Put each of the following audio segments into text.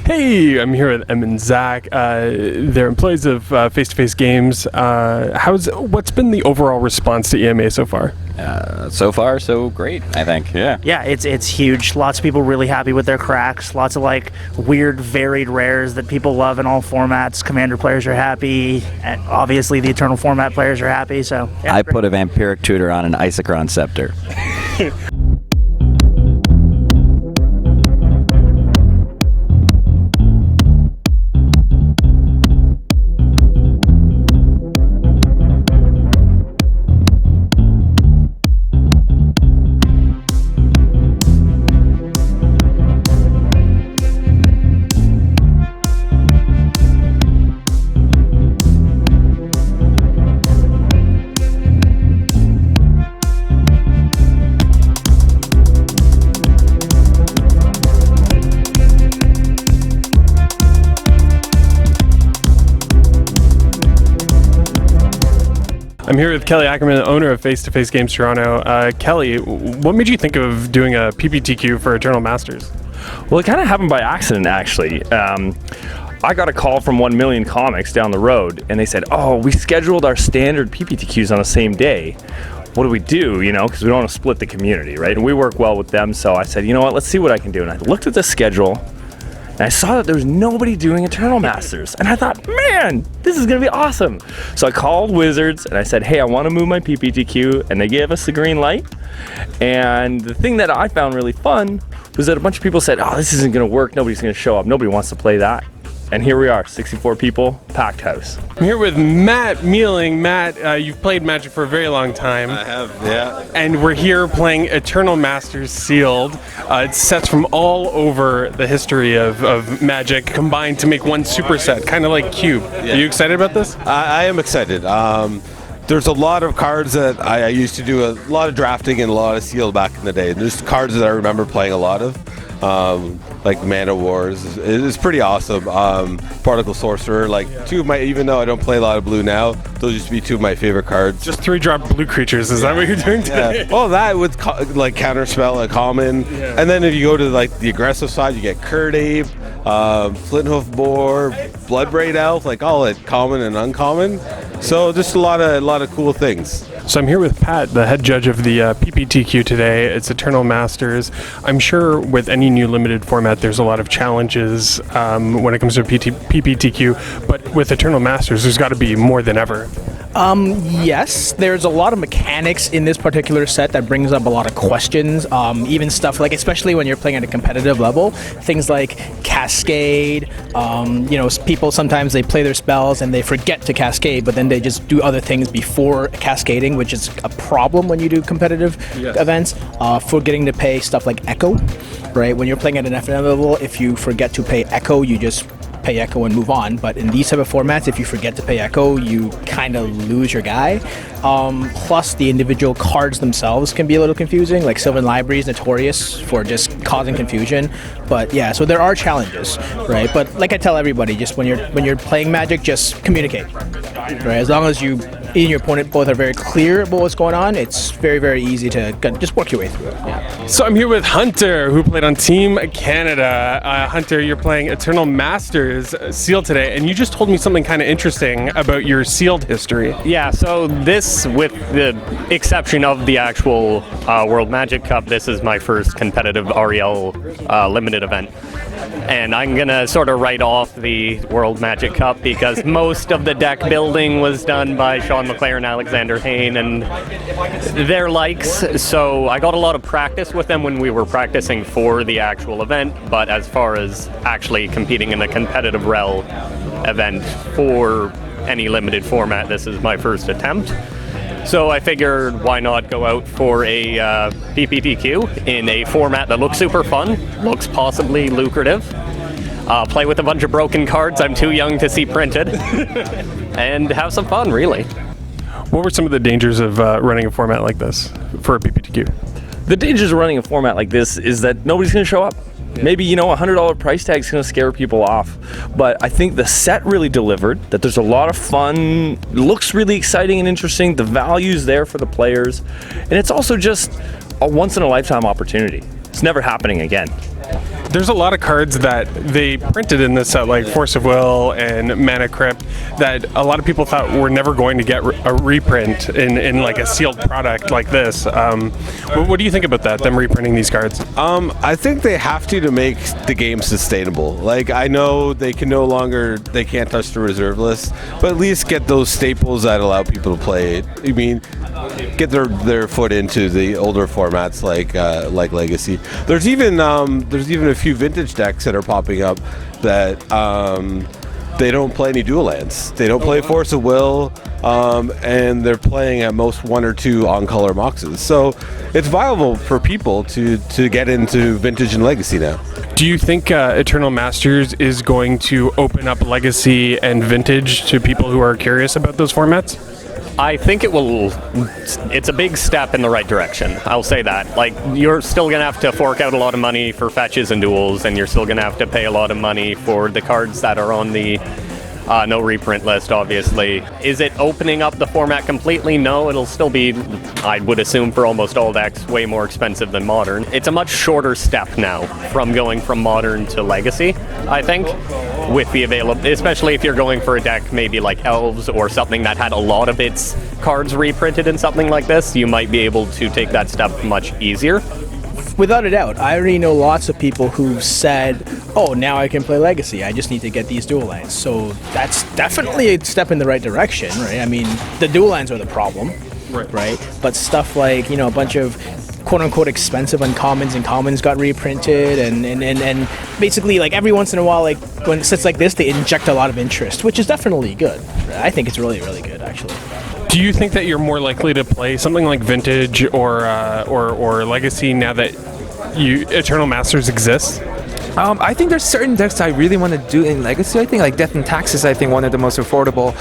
Hey, I'm here with Em and Zach. They're employees of Face-to-Face Games. What's been the overall response to EMA so far? So far, so great, I think. Yeah, it's huge. Lots of people really happy with their cracks. Lots of like weird, varied rares that people love in all formats. Commander players are happy, and obviously the Eternal format players are happy. So yeah, I great. put a Vampiric Tutor on an Isochron Scepter. I'm here with Kelly Ackerman, owner of Face-to-Face Games Toronto. Kelly, what made you think of doing a PPTQ for Eternal Masters? Well, it kind of happened by accident, actually. I got a call from 1 Million Comics down the road, and they said, "Oh, we scheduled our standard PPTQs on the same day. What do we do? You know, because we don't want to split the community, right?" And we work well with them, so I said, "You know what? Let's see what I can do." And I looked at the schedule, and I saw that there was nobody doing Eternal Masters. And I thought, man, this is going to be awesome. So I called Wizards and I said, hey, I want to move my PPTQ. And they gave us the green light. And the thing that I found really fun was that a bunch of people said, oh, this isn't going to work. Nobody's going to show up. Nobody wants to play that. And here we are, 64 people, packed house. I'm here with Matt Mealing. Matt, you've played Magic for a very long time. I have, yeah. And we're here playing Eternal Masters Sealed. It's sets from all over the history of Magic combined to make one super set, kind of like Cube. Yeah. Are you excited about this? I am excited. There's a lot of cards that I used to do a lot of drafting and a lot of Sealed back in the day. There's cards that I remember playing a lot of. Like Mana Wars is pretty awesome. Particle Sorcerer, like two of my, even though I don't play a lot of blue now, those used to be two of my favorite cards. Just 3-drop blue creatures, is that what you're doing today? Yeah. Well, that with like Counterspell, a common, and then if you go to like the aggressive side, you get Curd Ape, Flinthoof Boar, Bloodbraid Elf, like all it common and uncommon. So just a lot of cool things. So I'm here with Pat, the head judge of the PPTQ today. It's Eternal Masters. I'm sure with any new limited format, there's a lot of challenges when it comes to PPTQ, but with Eternal Masters, there's got to be more than ever. Yes, there's a lot of mechanics in this particular set that brings up a lot of questions. Even stuff like, especially when you're playing at a competitive level, things like Cascade. People sometimes they play their spells and they forget to Cascade, but then they just do other things before cascading, which is a problem when you do competitive events. Forgetting to pay stuff like Echo, right? When you're playing at an FNM level, if you forget to pay Echo, you just pay Echo and move on. But in these type of formats, if you forget to pay Echo, you kind of lose your guy. Plus, the individual cards themselves can be a little confusing. Like Sylvan Library is notorious for just causing confusion. But yeah, so there are challenges, right? But like I tell everybody, just when you're playing Magic, just communicate, right? As long as you and your opponent both are very clear about what's going on, it's very, very easy to just work your way through it. Yeah. So I'm here with Hunter, who played on Team Canada. Hunter, you're playing Eternal Masters Sealed today, and you just told me something kind of interesting about your Sealed history. Yeah, so this, with the exception of the actual World Magic Cup, this is my first competitive REL limited event. And I'm going to sort of write off the World Magic Cup because most of the deck building was done by Sean McLaren, Alexander Hayne, and their likes. So I got a lot of practice with them when we were practicing for the actual event. But as far as actually competing in a competitive REL event for any limited format, this is my first attempt. So I figured, why not go out for a PPTQ in a format that looks super fun, looks possibly lucrative, play with a bunch of broken cards I'm too young to see printed, and have some fun, really. What were some of the dangers of running a format like this for a PPTQ? The dangers of running a format like this is that nobody's going to show up. Maybe, a $100 price tag is going to scare people off. But I think the set really delivered, that there's a lot of fun, looks really exciting and interesting, the value's there for the players, and it's also just a once-in-a-lifetime opportunity. It's never happening again. There's a lot of cards that they printed in this set, like Force of Will and Mana Crypt, that a lot of people thought were never going to get a reprint in like a sealed product like this. What do you think about that, them reprinting these cards? I think they have to make the game sustainable. Like, I know they can't touch the reserve list, but at least get those staples that allow people to play it. I mean, get their foot into the older formats like Legacy. There's even a few vintage decks that are popping up that they don't play any dual lands. They don't play Force of Will, and they're playing at most 1 or 2 on-color moxes. So it's viable for people to get into Vintage and Legacy now. Do you think Eternal Masters is going to open up Legacy and Vintage to people who are curious about those formats? I think it will. It's a big step in the right direction. I'll say that. Like, you're still going to have to fork out a lot of money for fetches and duels, and you're still going to have to pay a lot of money for the cards that are on the no reprint list, obviously. Is it opening up the format completely? No, it'll still be, I would assume, for almost all decks, way more expensive than Modern. It's a much shorter step now from going from Modern to Legacy, I think, with the available, especially if you're going for a deck maybe like Elves or something that had a lot of its cards reprinted in something like this, you might be able to take that step much easier. Without a doubt, I already know lots of people who've said, oh, now I can play Legacy, I just need to get these dual lands. So that's definitely a step in the right direction, right? I mean, the dual lands are the problem, right? But stuff like, a bunch of quote-unquote expensive uncommons and commons got reprinted, and basically, like, every once in a while, like, when sets like this, they inject a lot of interest, which is definitely good. I think it's really, really good, actually. Do you think that you're more likely to play something like Vintage or Legacy now that Eternal Masters exists? I think there's certain decks I really want to do in Legacy. I think like Death and Taxes, I think one of the most affordable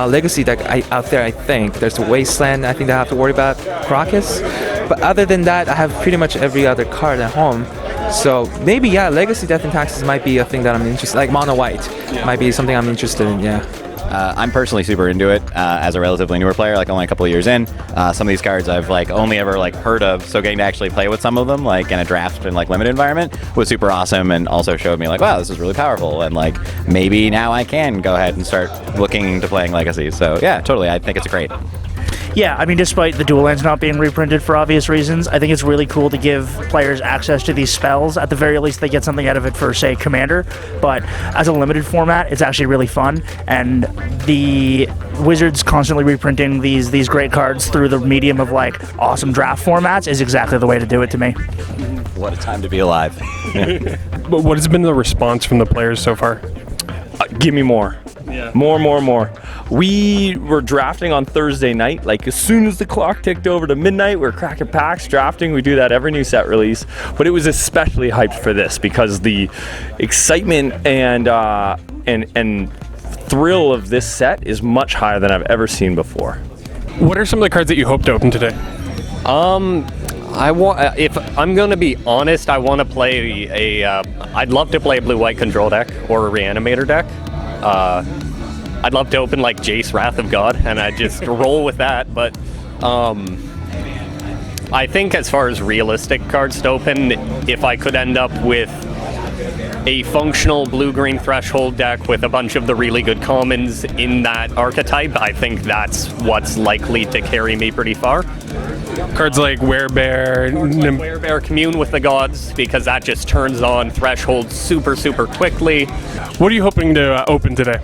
Legacy deck out there. I think there's a Wasteland. I think I have to worry about Crocus. But other than that, I have pretty much every other card at home. So maybe Legacy Death and Taxes might be a thing that I'm interested. Like Mono White might be something I'm interested in. Yeah. I'm personally super into it as a relatively newer player, like only a couple of years in. Some of these cards I've like only ever like heard of, so getting to actually play with some of them like in a draft and like limited environment was super awesome, and also showed me like, wow, this is really powerful, and like maybe now I can go ahead and start looking into playing Legacy. So yeah, totally, I think it's great. Yeah, I mean, despite the dual lands not being reprinted for obvious reasons, I think it's really cool to give players access to these spells. At the very least, they get something out of it for, say, Commander. But as a limited format, it's actually really fun. And the Wizards constantly reprinting these great cards through the medium of, like, awesome draft formats is exactly the way to do it to me. What a time to be alive. But what has been the response from the players so far? Give me more. Yeah. More. We were drafting on Thursday night. Like, as soon as the clock ticked over to midnight, we were cracking packs, drafting. We do that every new set release. But it was especially hyped for this because the excitement and thrill of this set is much higher than I've ever seen before. What are some of the cards that you hope to open today? If I'm going to be honest, I want to play I'd love to play a blue-white control deck or a Reanimator deck. I'd love to open like Jace Wrath of God, and I'd just roll with that. But I think as far as realistic cards to open, if I could end up with a functional blue-green threshold deck with a bunch of the really good commons in that archetype, I think that's what's likely to carry me pretty far. Cards like Werebear, Werebear, Commune with the Gods, because that just turns on Threshold super quickly. What are you hoping to open today?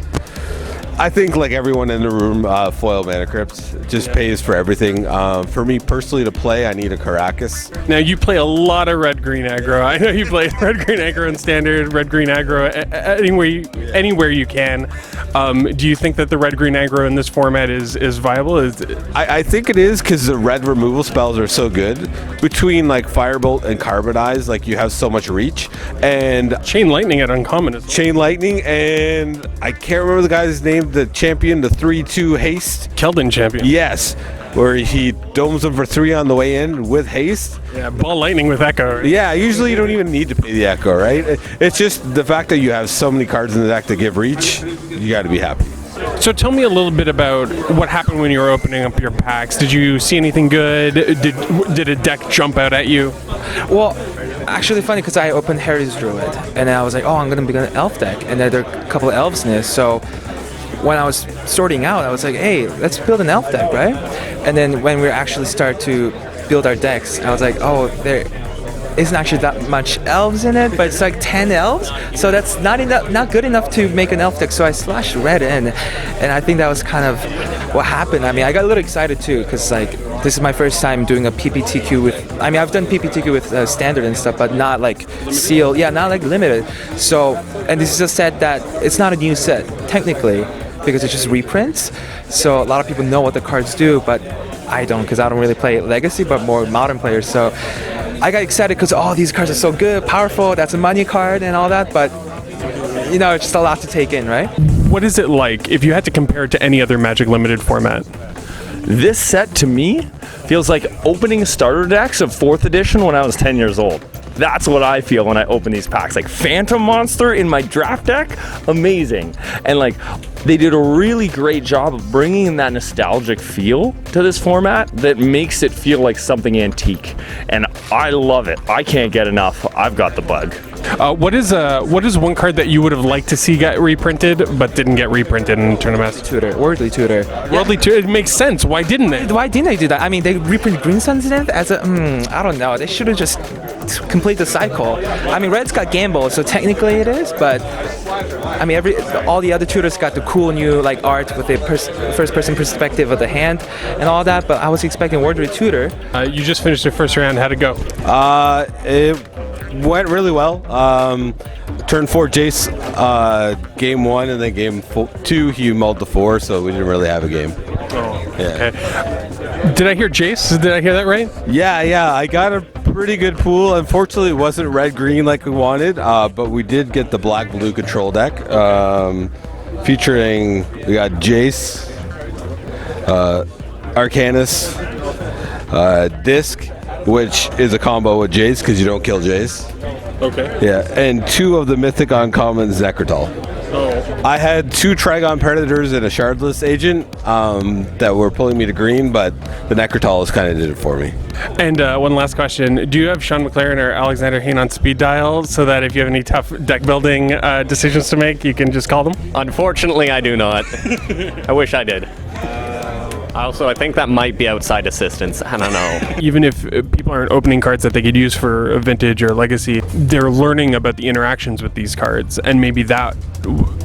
I think, like everyone in the room, foil Mana Crypt just pays for everything. For me personally to play, I need a Caracas. Now, you play a lot of red-green aggro. I know you play red-green aggro in Standard, red-green aggro anywhere you can. Do you think that the red-green aggro in this format is viable? I think it is, because the red removal spells are so good. Between like Firebolt and Carbonize, like you have so much reach. And Chain Lightning at Uncommon is Chain Lightning, and I can't remember the guy's name, the champion, the 3/2 haste. Keldon champion. Yes, where he domes them for 3 on the way in with haste. Yeah, Ball Lightning with Echo. Yeah, usually you don't even need to pay the Echo, right? It's just the fact that you have so many cards in the deck to give reach, you got to be happy. So tell me a little bit about what happened when you were opening up your packs. Did you see anything good? Did a deck jump out at you? Well, actually funny because I opened Harry's Druid, and then I was like, oh, I'm gonna be an elf deck, and then there are a couple of elves in it. So when I was sorting out, I was like, hey, let's build an elf deck, right? And then when we actually start to build our decks, I was like, oh, there isn't actually that much elves in it, but it's like 10 elves, so that's not good enough to make an elf deck. So I slashed red in, and I think that was kind of what happened. I mean, I got a little excited too, because like this is my first time doing a PPTQ with. I mean, I've done PPTQ with standard and stuff, but not like sealed. Yeah, not like limited. So, and this is a set that it's not a new set technically, because it's just reprints. So a lot of people know what the cards do, but I don't, because I don't really play Legacy, but more modern players. So I got excited because all these cards are so good, powerful. That's a money card and all that, but you know, it's just a lot to take in, right? What is it like if you had to compare it to any other Magic Limited format? This set to me feels like opening starter decks of 4th edition when I was 10 years old. That's what I feel when I open these packs. Like Phantom Monster in my draft deck, amazing. And like they did a really great job of bringing in that nostalgic feel to this format that makes it feel like something antique. And I love it. I can't get enough. I've got the bug. What is one card that you would have liked to see get reprinted but didn't get reprinted in Tournament? Tutor, Worldly Tutor. Worldly Tutor, it makes sense. Why didn't they? Why didn't they do that? I mean, they reprinted Green Sun's in it as a, I don't know. They should have just complete the cycle. I mean, Red's got Gamble, so technically it is, but I mean, all the other tutors got the cool new like art with the first-person perspective of the hand and all that. But I was expecting Worldly Tutor. You just finished your first round. How'd it go? It went really well. Turn 4 Jace, game 1, and then game 2 he mulled the 4, so we didn't really have a game. Oh, yeah. Okay. Did I hear Jace? Did I hear that right? Yeah, I got a pretty good pool. Unfortunately, it wasn't red-green like we wanted, but we did get the black-blue control deck, featuring, we got Jace, Arcanus, Disc, which is a combo with Jace because you don't kill Jace. Okay. Yeah, and 2 of the mythic uncommon Zekrotal. Oh. I had 2 Trigon Predators and a Shardless agent that were pulling me to green, but the Necrotal kind of did it for me. And one last question. Do you have Sean McLaren or Alexander Hayne on speed dial so that if you have any tough deck building decisions to make, you can just call them? Unfortunately, I do not. I wish I did. Also, I think that might be outside assistance. I don't know. Even if people aren't opening cards that they could use for Vintage or Legacy, they're learning about the interactions with these cards, and maybe that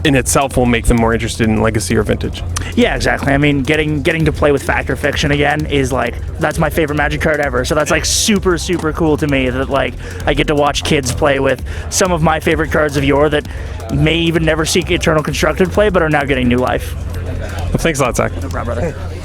in itself will make them more interested in Legacy or Vintage. Yeah, exactly. I mean, getting to play with Factor Fiction again is like, that's my favorite Magic card ever. So that's like super, super cool to me that like I get to watch kids play with some of my favorite cards of yore that may even never see Eternal Constructed play, but are now getting new life. Well, thanks a lot, Zach. No problem, brother.